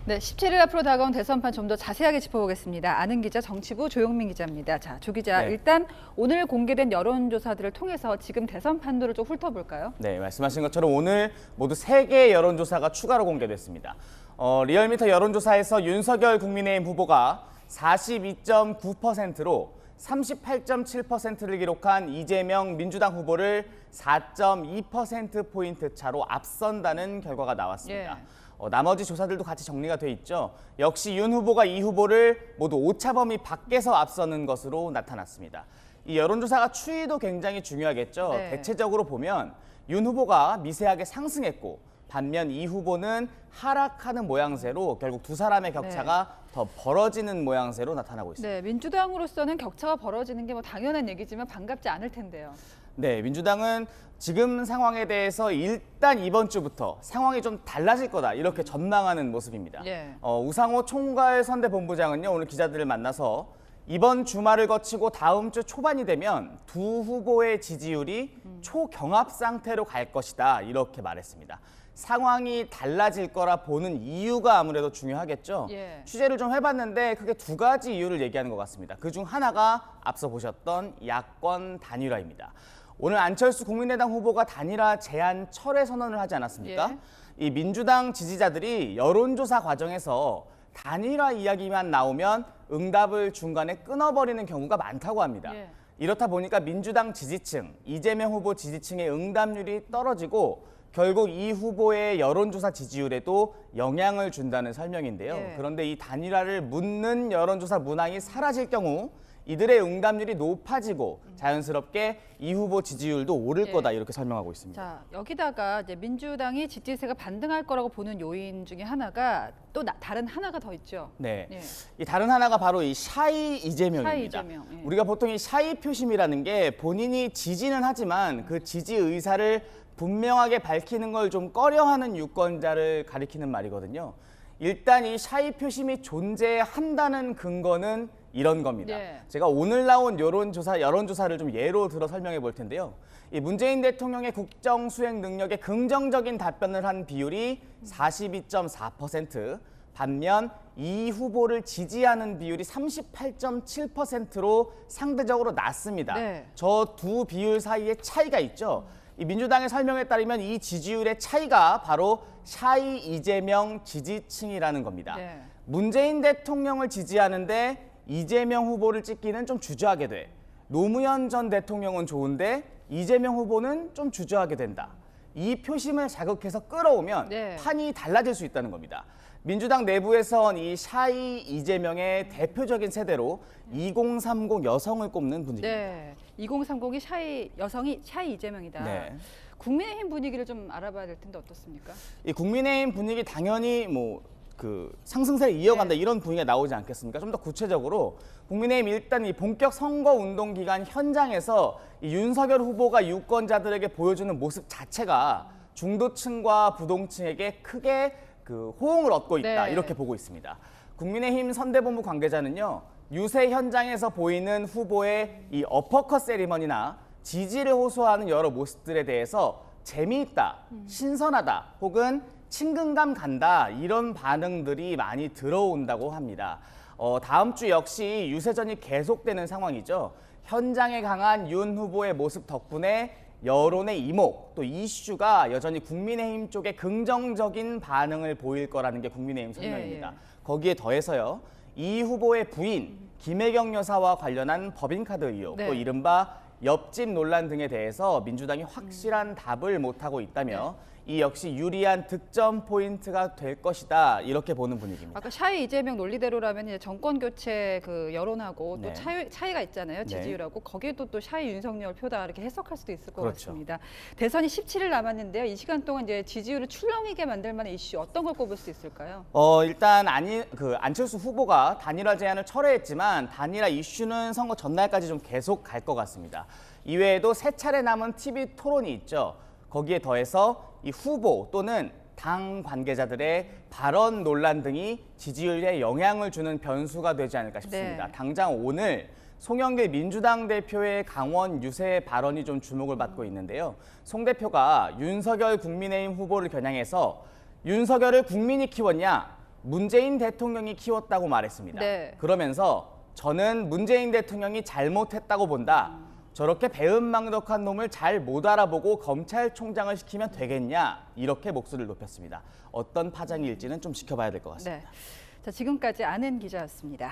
네, 17일 앞으로 다가온 대선판 좀 더 자세하게 짚어보겠습니다. 아는 기자 정치부 조용민 기자입니다. 자, 조 기자, 네. 일단 오늘 공개된 여론조사들을 통해서 지금 대선 판도를 좀 훑어볼까요? 네, 말씀하신 것처럼 오늘 모두 3개의 여론조사가 추가로 공개됐습니다. 리얼미터 여론조사에서 윤석열 국민의힘 후보가 42.9%로 38.7%를 기록한 이재명 민주당 후보를 4.2%포인트 차로 앞선다는 결과가 나왔습니다. 나머지 조사들도 같이 정리가 돼 있죠. 역시 윤 후보가 이 후보를 모두 오차 범위 밖에서 앞서는 것으로 나타났습니다. 이 여론조사가 추이도 굉장히 중요하겠죠. 네. 대체적으로 보면 윤 후보가 미세하게 상승했고 반면 이 후보는 하락하는 모양새로 결국 두 사람의 격차가 더 벌어지는 모양새로 나타나고 있습니다. 네, 민주당으로서는 격차가 벌어지는 게 뭐 당연한 얘기지만 반갑지 않을 텐데요. 네, 민주당은 지금 상황에 대해서 일단 이번 주부터 상황이 좀 달라질 거다 이렇게 전망하는 모습입니다. 예. 우상호 총괄 선대본부장은요 오늘 기자들을 만나서 이번 주말을 거치고 다음 주 초반이 되면 두 후보의 지지율이 초경합 상태로 갈 것이다 이렇게 말했습니다. 상황이 달라질 거라 보는 이유가 아무래도 중요하겠죠. 예. 취재를 좀 해봤는데 크게 두 가지 이유를 얘기하는 것 같습니다. 그중 하나가 앞서 보셨던 야권 단일화입니다. 오늘 안철수 국민의당 후보가 단일화 제안 철회 선언을 하지 않았습니까? 예. 이 민주당 지지자들이 여론조사 과정에서 단일화 이야기만 나오면 응답을 중간에 끊어버리는 경우가 많다고 합니다. 예. 이렇다 보니까 민주당 지지층, 이재명 후보 지지층의 응답률이 떨어지고 결국 이 후보의 여론조사 지지율에도 영향을 준다는 설명인데요. 예. 그런데 이 단일화를 묻는 여론조사 문항이 사라질 경우 이들의 응답률이 높아지고 자연스럽게 이 후보 지지율도 오를 예. 거다 이렇게 설명하고 있습니다. 자, 여기다가 이제 민주당이 지지세가 반등할 거라고 보는 요인 중에 하나가 또 다른 하나가 더 있죠. 네, 예. 이 다른 하나가 바로 이 샤이 이재명입니다. 샤이 이재명, 예. 우리가 보통 이 샤이 표심이라는 게 본인이 지지는 하지만 그 지지 의사를 분명하게 밝히는 걸 좀 꺼려하는 유권자를 가리키는 말이거든요. 일단 이 샤이 표심이 존재한다는 근거는 이런 겁니다. 예. 제가 오늘 나온 여론조사를 좀 예로 들어 설명해 볼 텐데요. 이 문재인 대통령의 국정 수행 능력에 긍정적인 답변을 한 비율이 42.4%, 반면 이 후보를 지지하는 비율이 38.7%로 상대적으로 낮습니다. 네. 저 두 비율 사이에 차이가 있죠. 이 민주당의 설명에 따르면 이 지지율의 차이가 바로 샤이 이재명 지지층이라는 겁니다. 네. 문재인 대통령을 지지하는데 이재명 후보를 찍기는 좀 주저하게 돼. 노무현 전 대통령은 좋은데 이재명 후보는 좀 주저하게 된다. 이 표심을 자극해서 끌어오면 네. 판이 달라질 수 있다는 겁니다. 민주당 내부에선 이 샤이 이재명의 대표적인 세대로 2030 여성을 꼽는 분위기입니다. 네. 2030이 여성이 샤이 이재명이다. 네. 국민의힘 분위기를 좀 알아봐야 될 텐데 어떻습니까? 이 국민의힘 분위기 당연히 상승세를 이어간다 네. 이런 분위기가 나오지 않겠습니까? 좀 더 구체적으로 국민의힘 일단 이 본격 선거 운동 기간 현장에서 이 윤석열 후보가 유권자들에게 보여주는 모습 자체가 중도층과 부동층에게 크게 호응을 얻고 있다 네. 이렇게 보고 있습니다. 국민의힘 선대본부 관계자는요. 유세 현장에서 보이는 후보의 이 어퍼컷 세리머니나 지지를 호소하는 여러 모습들에 대해서 재미있다, 신선하다, 혹은 친근감 간다 이런 반응들이 많이 들어온다고 합니다. 다음 주 역시 유세전이 계속되는 상황이죠. 현장에 강한 윤 후보의 모습 덕분에 여론의 이목, 또 이슈가 여전히 국민의힘 쪽에 긍정적인 반응을 보일 거라는 게 국민의힘 설명입니다. 예. 거기에 더해서요. 이 후보의 부인 김혜경 여사와 관련한 법인카드 의혹, 네. 또 이른바 옆집 논란 등에 대해서 민주당이 확실한 답을 못하고 있다며 이 역시 유리한 득점 포인트가 될 것이다 이렇게 보는 분위기입니다. 아까 샤이 이재명 논리대로라면 이제 정권 교체 여론하고 또 네. 차이가 있잖아요. 네. 지지율하고 거기에도 또 샤이 윤석열 표다 이렇게 해석할 수도 있을 것 그렇죠. 같습니다. 대선이 17일 남았는데요. 이 시간 동안 이제 지지율을 출렁이게 만들 만한 이슈 어떤 걸 꼽을 수 있을까요? 일단 안철수 후보가 단일화 제안을 철회했지만 단일화 이슈는 선거 전날까지 좀 계속 갈 것 같습니다. 이외에도 세 차례 남은 TV 토론이 있죠. 거기에 더해서 이 후보 또는 당 관계자들의 발언 논란 등이 지지율에 영향을 주는 변수가 되지 않을까 싶습니다. 네. 당장 오늘 송영길 민주당 대표의 강원 유세 발언이 좀 주목을 받고 있는데요. 송 대표가 윤석열 국민의힘 후보를 겨냥해서 윤석열을 국민이 키웠냐? 문재인 대통령이 키웠다고 말했습니다. 네. 그러면서 저는 문재인 대통령이 잘못했다고 본다. 저렇게 배은망덕한 놈을 잘 못 알아보고 검찰총장을 시키면 되겠냐, 이렇게 목소리를 높였습니다. 어떤 파장일지는 좀 지켜봐야 될 것 같습니다. 네. 자, 지금까지 아는 기자였습니다.